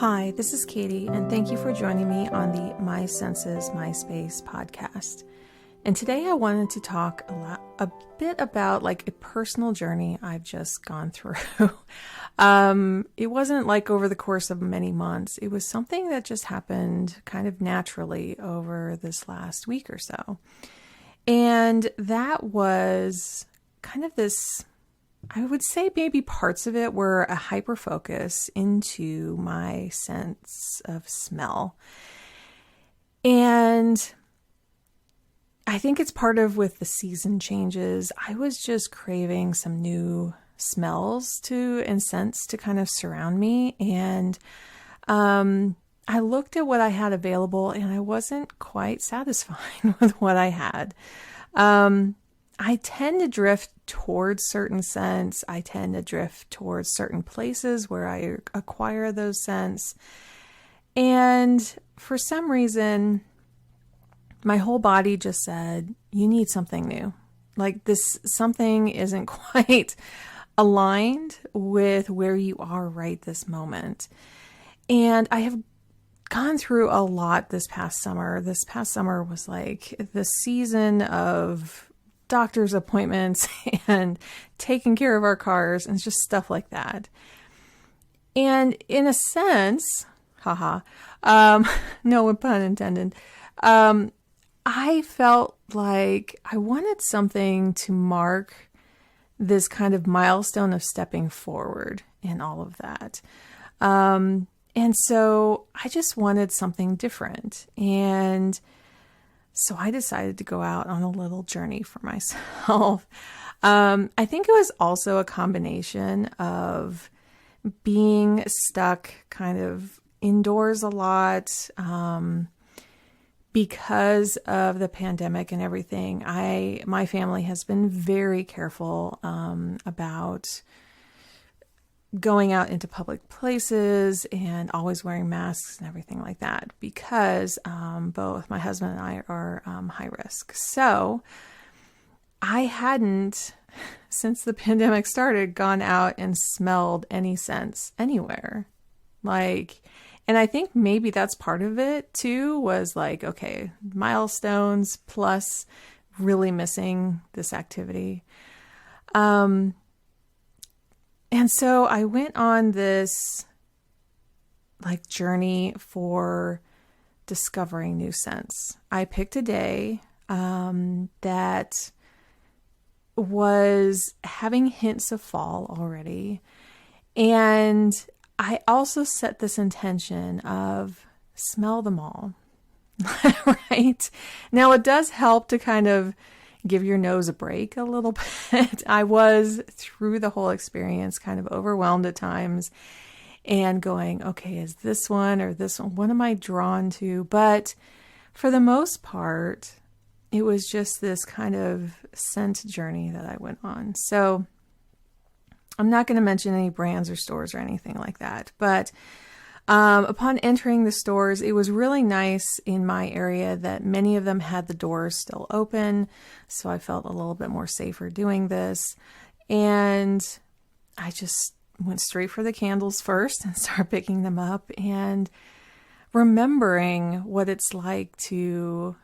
Hi, this is Katie, and thank you for joining me on the My Senses, My Space podcast. And today I wanted to talk a bit about like a personal journey I've just gone through. It wasn't like over the course of many months. It was something that just happened kind of naturally over this last week or so. And that was kind of this, I would say maybe parts of it were a hyper focus into my sense of smell. And I think it's part of with the season changes. I was just craving some new smells and scents to kind of surround me. And I looked at what I had available and I wasn't quite satisfied with what I had. I tend to drift towards certain scents. I tend to drift towards certain places where I acquire those scents. And for some reason, my whole body just said, you need something new. Like this, something isn't quite aligned with where you are right this moment. And I have gone through a lot this past summer. This past summer was like the season of doctor's appointments and taking care of our cars and just stuff like that. And in a sense, no pun intended, I felt like I wanted something to mark this kind of milestone of stepping forward in all of that. And so I just wanted something different. And so I decided to go out on a little journey for myself. I think it was also a combination of being stuck kind of indoors a lot, because of the pandemic and everything. My family has been very careful about going out into public places and always wearing masks and everything like that because both my husband and I are high risk. So I hadn't, since the pandemic started, gone out and smelled any scents anywhere. And I think maybe that's part of it too, was like, okay, milestones plus really missing this activity. And so I went on this like journey for discovering new scents. I picked a day that was having hints of fall already. And I also set this intention of smell them all, right? Now it does help to kind of give your nose a break a little bit. I was through the whole experience kind of overwhelmed at times and going, okay, is this one or this one? What am I drawn to? But for the most part, it was just this kind of scent journey that I went on. So I'm not going to mention any brands or stores or anything like that, but upon entering the stores, it was really nice in my area that many of them had the doors still open, so I felt a little bit more safer doing this. And I just went straight for the candles first and started picking them up and remembering what it's like to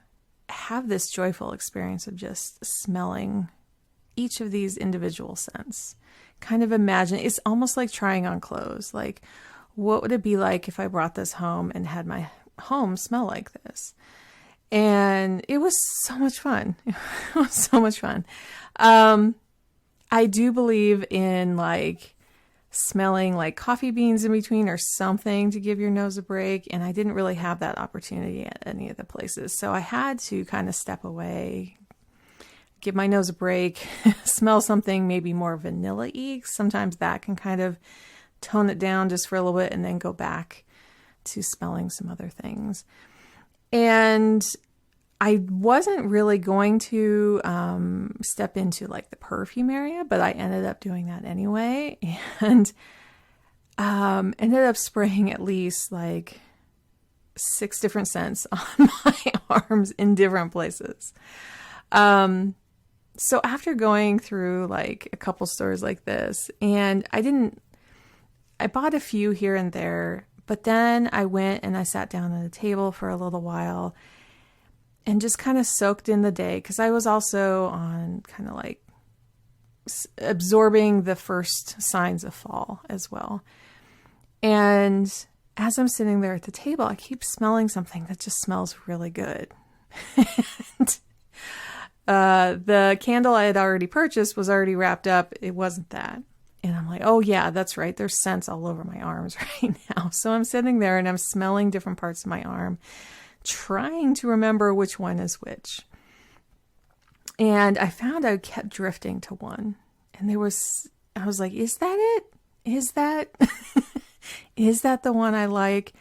have this joyful experience of just smelling each of these individual scents. Kind of imagine, it's almost like trying on clothes. Like, what would it be like if I brought this home and had my home smell like this? And it was so much fun. It was so much fun. I do believe in like smelling like coffee beans in between or something to give your nose a break. And I didn't really have that opportunity at any of the places. So I had to kind of step away, give my nose a break, smell something maybe more vanilla-y. Sometimes that can kind of tone it down just for a little bit and then go back to smelling some other things. And I wasn't really going to step into like the perfume area, but I ended up doing that anyway and ended up spraying at least like 6 different scents on my arms in different places. So after going through like a couple stores like this, and I bought a few here and there, But then I went and I sat down at a table for a little while and just kind of soaked in the day, because I was also on kind of like absorbing the first signs of fall as well. And as I'm sitting there at the table, I keep smelling something that just smells really good. And, the candle I had already purchased was already wrapped up. It wasn't that. And I'm like, oh yeah, that's right. There's scents all over my arms right now. So I'm sitting there and I'm smelling different parts of my arm, trying to remember which one is which. And I found I kept drifting to one. And I was like, is that it? Is that, is that the one I like?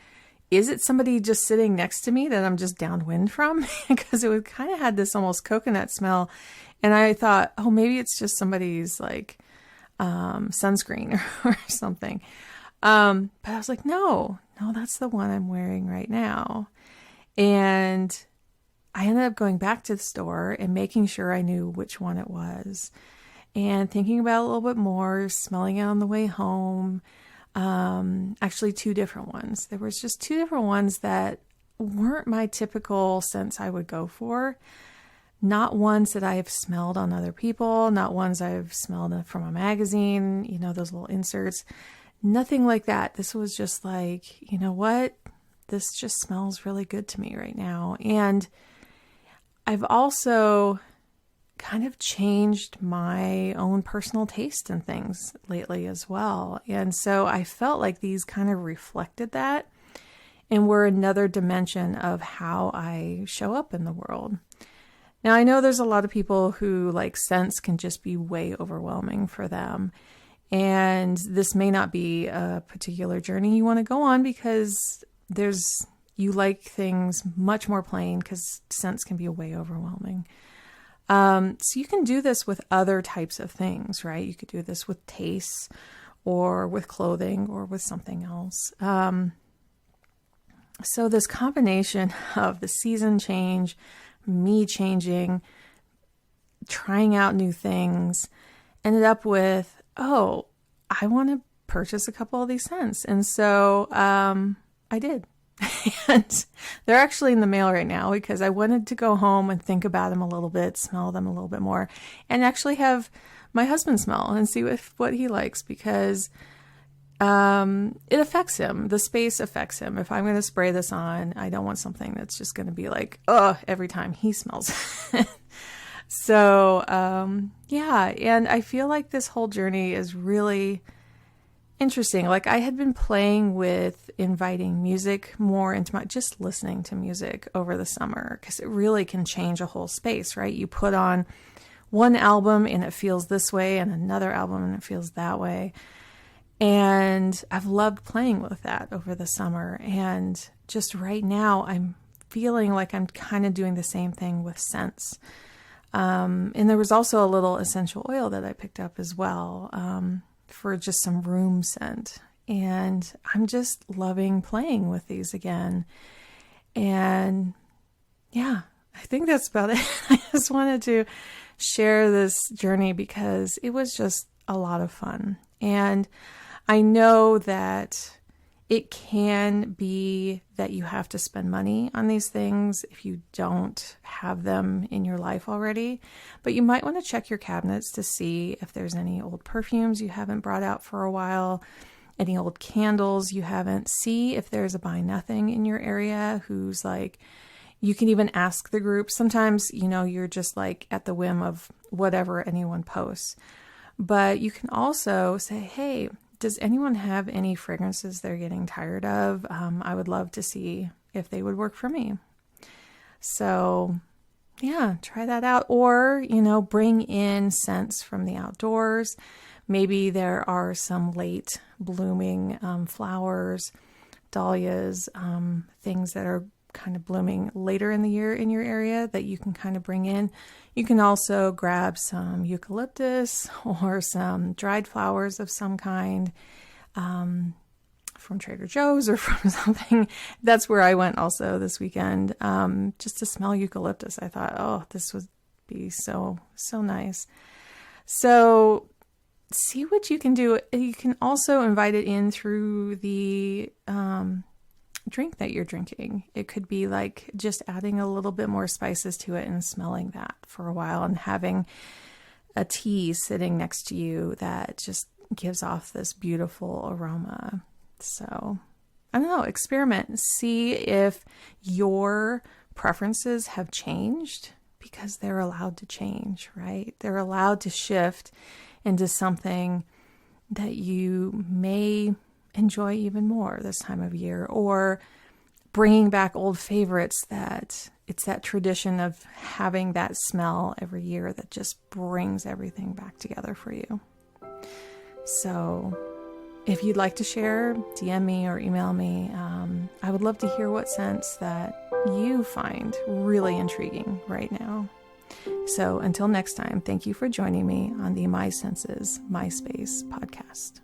Is it somebody just sitting next to me that I'm just downwind from? Because it kind of had this almost coconut smell. And I thought, oh, maybe it's just somebody's like sunscreen or something. But I was like, no, that's the one I'm wearing right now. And I ended up going back to the store and making sure I knew which one it was, and thinking about it a little bit more, smelling it on the way home. Actually 2 different ones. There was just 2 different ones that weren't my typical scents I would go for. Not ones that I've smelled on other people, not ones I've smelled from a magazine, you know, those little inserts. Nothing like that. This was just like, you know what? This just smells really good to me right now. And I've also kind of changed my own personal taste in things lately as well. And so I felt like these kind of reflected that and were another dimension of how I show up in the world. Now, I know there's a lot of people who like scents can just be way overwhelming for them. And this may not be a particular journey you want to go on, because you like things much more plain, because scents can be way overwhelming. So you can do this with other types of things, right? You could do this with tastes or with clothing or with something else. So this combination of the season change, me changing, trying out new things, ended up with, oh, I want to purchase a couple of these scents. And so I did. And they're actually in the mail right now, because I wanted to go home and think about them a little bit, smell them a little bit more, and actually have my husband smell and see what he likes, because it affects him. The space affects him. If I'm going to spray this on, I don't want something that's just going to be like, oh, every time he smells it. So, yeah. And I feel like this whole journey is really interesting. Like, I had been playing with inviting music more into just listening to music over the summer, because it really can change a whole space, right? You put on one album and it feels this way, and another album and it feels that way. And I've loved playing with that over the summer. And just right now, I'm feeling like I'm kind of doing the same thing with scents. And there was also a little essential oil that I picked up as well, for just some room scent. And I'm just loving playing with these again. And yeah, I think that's about it. I just wanted to share this journey because it was just a lot of fun. And I know that it can be that you have to spend money on these things if you don't have them in your life already. But you might want to check your cabinets to see if there's any old perfumes you haven't brought out for a while, any old candles you haven't. See if there's a Buy Nothing in your area who's like, you can even ask the group. Sometimes, you're just like at the whim of whatever anyone posts. But you can also say, hey, does anyone have any fragrances they're getting tired of? I would love to see if they would work for me. So yeah, try that out. Or, bring in scents from the outdoors. Maybe there are some late blooming flowers, dahlias, things that are kind of blooming later in the year in your area that you can kind of bring in. You can also grab some eucalyptus or some dried flowers of some kind from Trader Joe's or from something. That's where I went also this weekend, just to smell eucalyptus. I thought, oh, this would be so nice. So see what you can do. You can also invite it in through the drink that you're drinking. It could be like just adding a little bit more spices to it and smelling that for a while, and having a tea sitting next to you that just gives off this beautiful aroma. So I don't know, experiment, see if your preferences have changed, because they're allowed to change, right? They're allowed to shift into something that you may enjoy even more this time of year, or bringing back old favorites, that it's that tradition of having that smell every year that just brings everything back together for you. So if you'd like to share, DM me or email me. I would love to hear what scents that you find really intriguing right now. So until next time, thank you for joining me on the My Senses, My Space podcast.